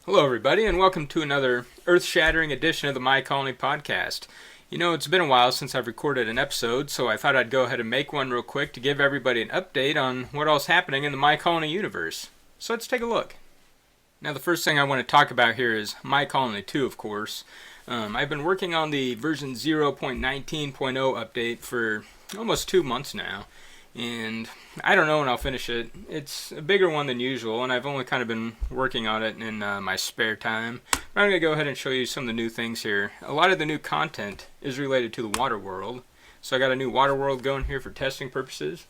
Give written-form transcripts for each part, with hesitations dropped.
Hello, everybody, and welcome to another earth-shattering edition of the My Colony podcast. You know, it's been a while since I've recorded an episode, so I thought I'd go ahead and make one real quick to give everybody an update on what all's happening in the My Colony universe. So let's take a look. Now, the first thing I want to talk about here is My Colony 2, of course. I've been working on the version 0.19.0 update for almost 2 months now. And I don't know when I'll finish it. It's a bigger one than usual, and I've only kind of been working on it in my spare time. But I'm going to go ahead and show you some of the new things here. A lot of the new content is related to the water world. So I got a new water world going here for testing purposes.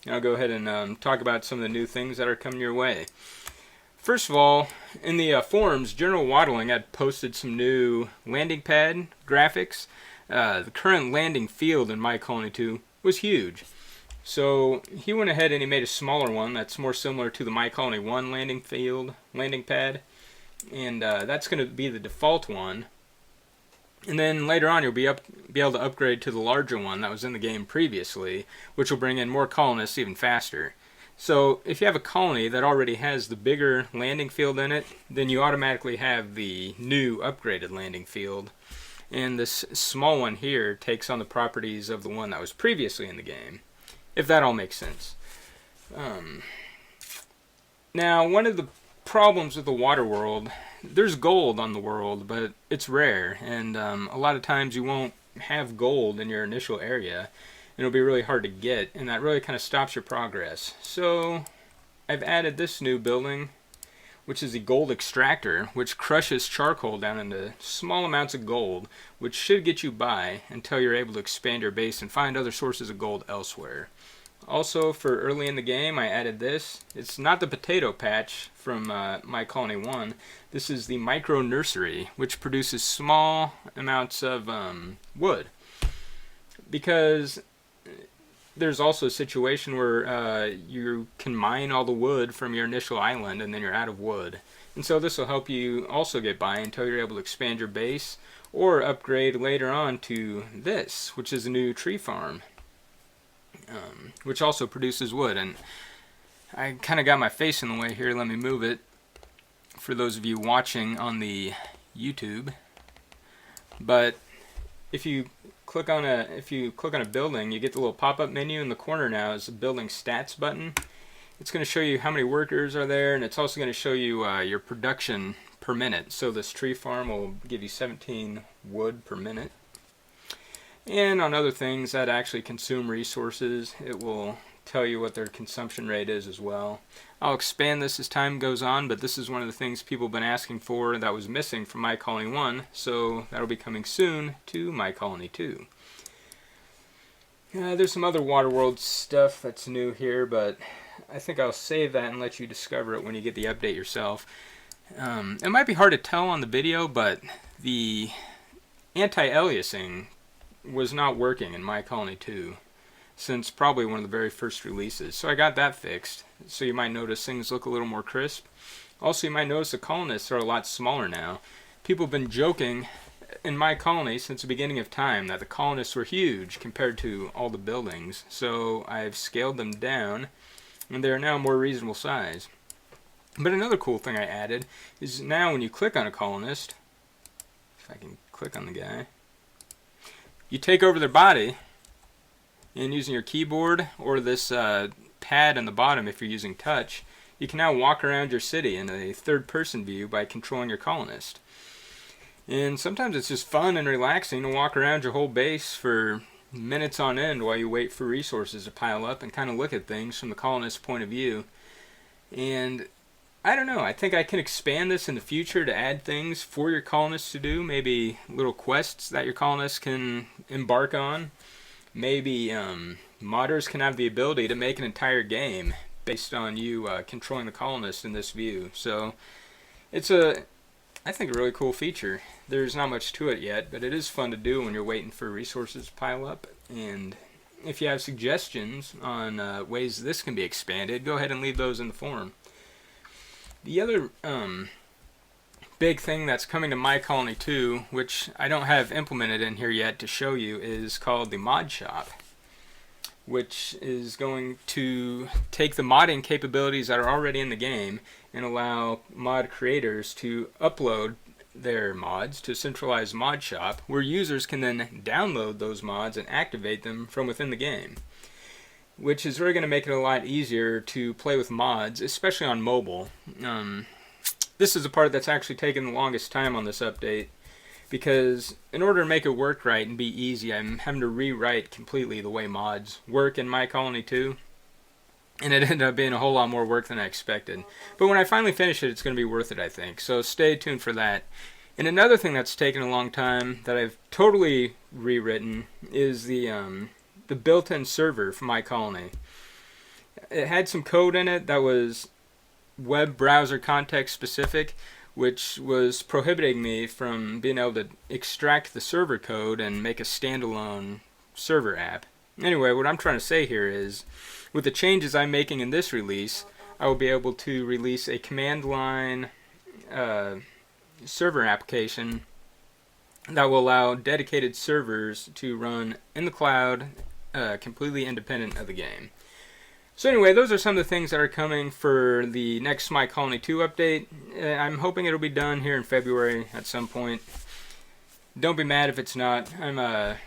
And I'll go ahead and talk about some of the new things that are coming your way. First of all, in the forums, General Waddling had posted some new landing pad graphics. The current landing field in My Colony 2 was huge. So he went ahead and he made a smaller one that's more similar to the My Colony 1 landing pad, and that's going to be the default one. And then later on you'll be able to upgrade to the larger one that was in the game previously, which will bring in more colonists even faster. So if you have a colony that already has the bigger landing field in it, then you automatically have the new upgraded landing field. And this small one here takes on the properties of the one that was previously in the game. If that all makes sense. Now, one of the problems with the water world, there's gold on the world, but it's rare, and a lot of times you won't have gold in your initial area, and it'll be really hard to get, and that really kind of stops your progress. So, I've added this new building, which is the gold extractor, which crushes charcoal down into small amounts of gold, which should get you by until you're able to expand your base and find other sources of gold elsewhere. Also, for early in the game, I added this. It's not the potato patch from My Colony 1. This is the micro nursery, which produces small amounts of wood. Because there's also a situation where you can mine all the wood from your initial island and then you're out of wood. And so this will help you also get by until you're able to expand your base or upgrade later on to this, which is a new tree farm. Which also produces wood, and I kind of got my face in the way here. Let me move it for those of you watching on the YouTube. But if you click on a building, you get the little pop-up menu in the corner. Now is the building stats button. It's going to show you how many workers are there, and it's also going to show you your production per minute. So this tree farm will give you 17 wood per minute. And on other things that actually consume resources, it will tell you what their consumption rate is as well. I'll expand this as time goes on, but this is one of the things people have been asking for that was missing from My Colony 1, so that'll be coming soon to My Colony 2. There's some other Waterworld stuff that's new here, but I think I'll save that and let you discover it when you get the update yourself. It might be hard to tell on the video, but the anti-aliasing was not working in My Colony 2 since probably one of the very first releases. So I got that fixed. So you might notice things look a little more crisp. Also, you might notice the colonists are a lot smaller now. People have been joking in My Colony since the beginning of time that the colonists were huge compared to all the buildings. So I've scaled them down and they're now more reasonable size. But another cool thing I added is now when you click on a colonist, if I can click on the guy, you take over their body, and using your keyboard or this pad on the bottom if you're using touch, you can now walk around your city in a third-person view by controlling your colonist. And sometimes it's just fun and relaxing to walk around your whole base for minutes on end while you wait for resources to pile up and kind of look at things from the colonist's point of view. And I don't know, I think I can expand this in the future to add things for your colonists to do, maybe little quests that your colonists can embark on. Maybe modders can have the ability to make an entire game based on you controlling the colonists in this view. So it's I think a really cool feature. There's not much to it yet, but it is fun to do when you're waiting for resources to pile up. And if you have suggestions on ways this can be expanded, go ahead and leave those in the forum. The other big thing that's coming to My Colony 2, which I don't have implemented in here yet to show you, is called the mod shop. which is going to take the modding capabilities that are already in the game and allow mod creators to upload their mods to a centralized mod shop where users can then download those mods and activate them from within the game, which is really going to make it a lot easier to play with mods, especially on mobile. This is the part that's actually taken the longest time on this update, because in order to make it work right and be easy, I'm having to rewrite completely the way mods work in My Colony 2, and it ended up being a whole lot more work than I expected. But when I finally finish it, it's going to be worth it, I think. So stay tuned for that. And another thing that's taken a long time that I've totally rewritten is the built-in server for My Colony. It had some code in it that was web browser context specific, which was prohibiting me from being able to extract the server code and make a standalone server app. Anyway, what I'm trying to say here is, with the changes I'm making in this release, I will be able to release a command line server application that will allow dedicated servers to run in the cloud, completely independent of the game. So anyway, those are some of the things that are coming for the next My Colony 2 update. I'm hoping it'll be done here in February at some point. Don't be mad if it's not. A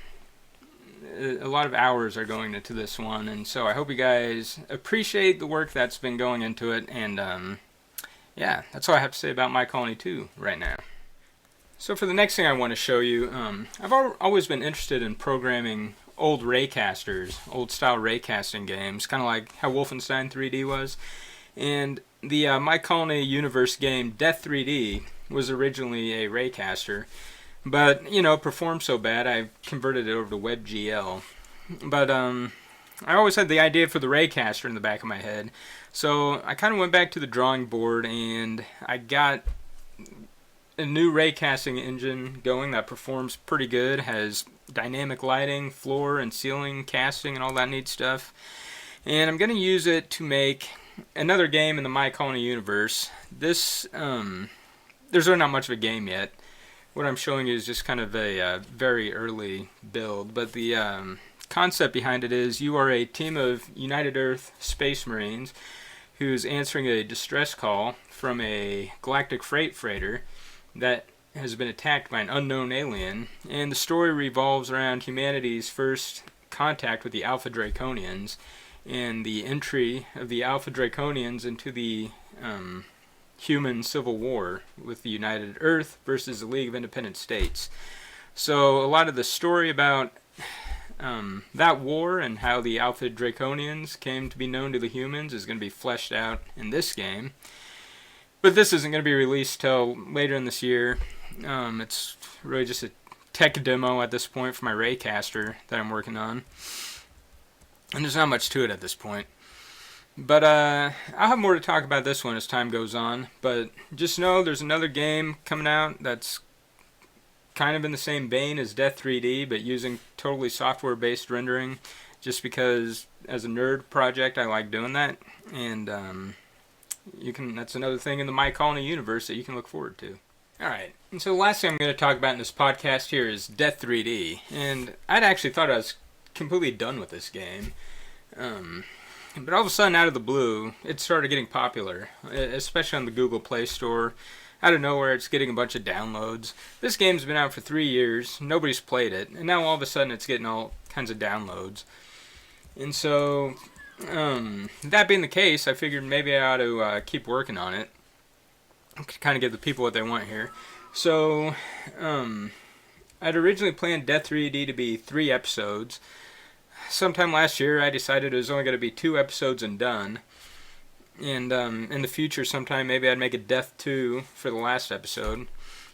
lot of hours are going into this one, and so I hope you guys appreciate the work that's been going into it, and yeah, that's all I have to say about My Colony 2 right now. So for the next thing I want to show you, I've always been interested in programming old raycasters, old style raycasting games, kind of like how Wolfenstein 3D was. And the My Colony universe game Death 3D was originally a raycaster, but performed so bad I converted it over to WebGL. But I always had the idea for the raycaster in the back of my head, so I kind of went back to the drawing board and I got a new raycasting engine going that performs pretty good, has dynamic lighting, floor and ceiling casting, and all that neat stuff. And I'm going to use it to make another game in the My Colony universe. This, there's really not much of a game yet. What I'm showing you is just kind of a very early build, but the concept behind it is you are a team of United Earth Space Marines who's answering a distress call from a galactic freighter that has been attacked by an unknown alien, and the story revolves around humanity's first contact with the Alpha Draconians and the entry of the Alpha Draconians into the human civil war with the United Earth versus the League of Independent States. So a lot of the story about that war and how the Alpha Draconians came to be known to the humans is going to be fleshed out in this game. But this isn't going to be released till later in this year. It's really just a tech demo at this point for my raycaster that I'm working on. And there's not much to it at this point. But I'll have more to talk about this one as time goes on. But just know there's another game coming out that's kind of in the same vein as Death 3D, but using totally software-based rendering, just because as a nerd project I like doing that. And that's another thing in the My Colony universe that you can look forward to. Alright, and so the last thing I'm going to talk about in this podcast here is Death 3D. And I'd actually thought I was completely done with this game. But all of a sudden, out of the blue, it started getting popular, especially on the Google Play Store. Out of nowhere, it's getting a bunch of downloads. This game's been out for 3 years, nobody's played it, and now all of a sudden it's getting all kinds of downloads. And so, that being the case, I figured maybe I ought to keep working on it. Kind of give the people what they want here. So, I'd originally planned Death 3D to be 3 episodes. Sometime last year, I decided it was only going to be 2 episodes and done. And in the future, sometime, maybe I'd make a Death 2 for the last episode.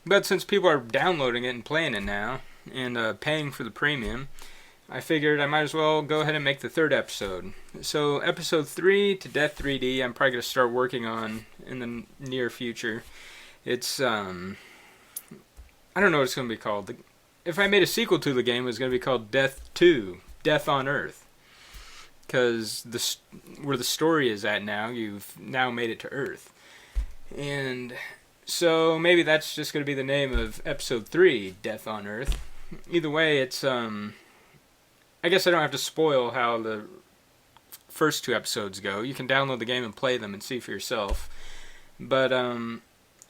But since people are downloading it and playing it now, and paying for the premium, I figured I might as well go ahead and make the 3rd episode. So episode 3 to Death 3D, I'm probably going to start working on in the near future. It's, I don't know what it's going to be called. If I made a sequel to the game, it was going to be called Death 2, Death on Earth. Because where the story is at now, you've now made it to Earth. And so maybe that's just going to be the name of episode 3, Death on Earth. Either way, it's I guess I don't have to spoil how the first 2 episodes go. You can download the game and play them and see for yourself. But all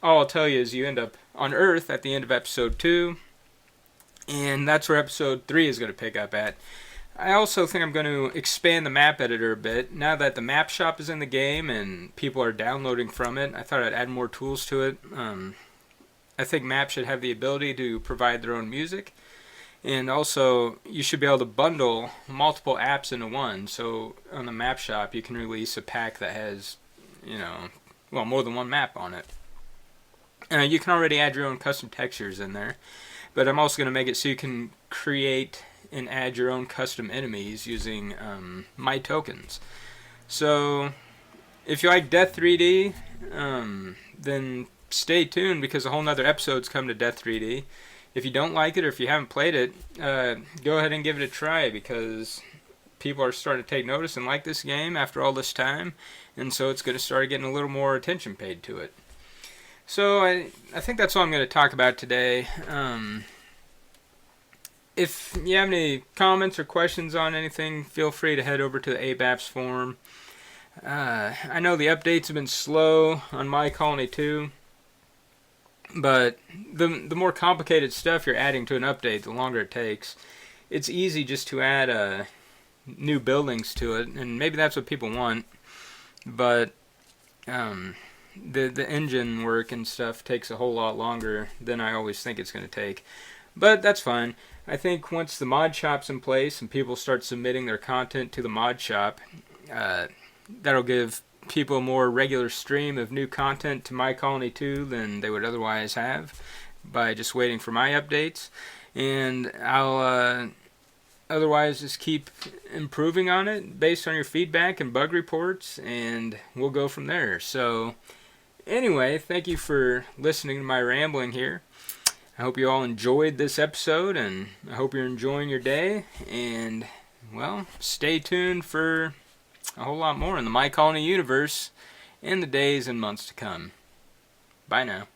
I'll tell you is you end up on Earth at the end of episode 2, and that's where episode 3 is going to pick up at. I also think I'm going to expand the map editor a bit. Now that the map shop is in the game and people are downloading from it, I thought I'd add more tools to it. I think maps should have the ability to provide their own music. And also, you should be able to bundle multiple apps into one. So on the map shop, you can release a pack that has, more than one map on it. You can already add your own custom textures in there. But I'm also going to make it so you can create and add your own custom enemies using my tokens. So if you like Death 3D, then stay tuned because a whole nother episode's come to Death 3D. If you don't like it or if you haven't played it, go ahead and give it a try because people are starting to take notice and like this game after all this time, and so it's going to start getting a little more attention paid to it. So I think that's all I'm going to talk about today. If you have any comments or questions on anything, feel free to head over to the ABAPS forum. I know the updates have been slow on My Colony 2, but the more complicated stuff you're adding to an update, the longer it takes. It's easy just to add new buildings to it, and maybe that's what people want, but the engine work and stuff takes a whole lot longer than I always think it's going to take. But that's fine. I think once the mod shop's in place and people start submitting their content to the mod shop, that'll give people a more regular stream of new content to My Colony 2 than they would otherwise have by just waiting for my updates. And I'll otherwise just keep improving on it based on your feedback and bug reports, and we'll go from there. So anyway, thank you for listening to my rambling here. I hope you all enjoyed this episode, and I hope you're enjoying your day, and, well, stay tuned for a whole lot more in the My Colony universe in the days and months to come. Bye now.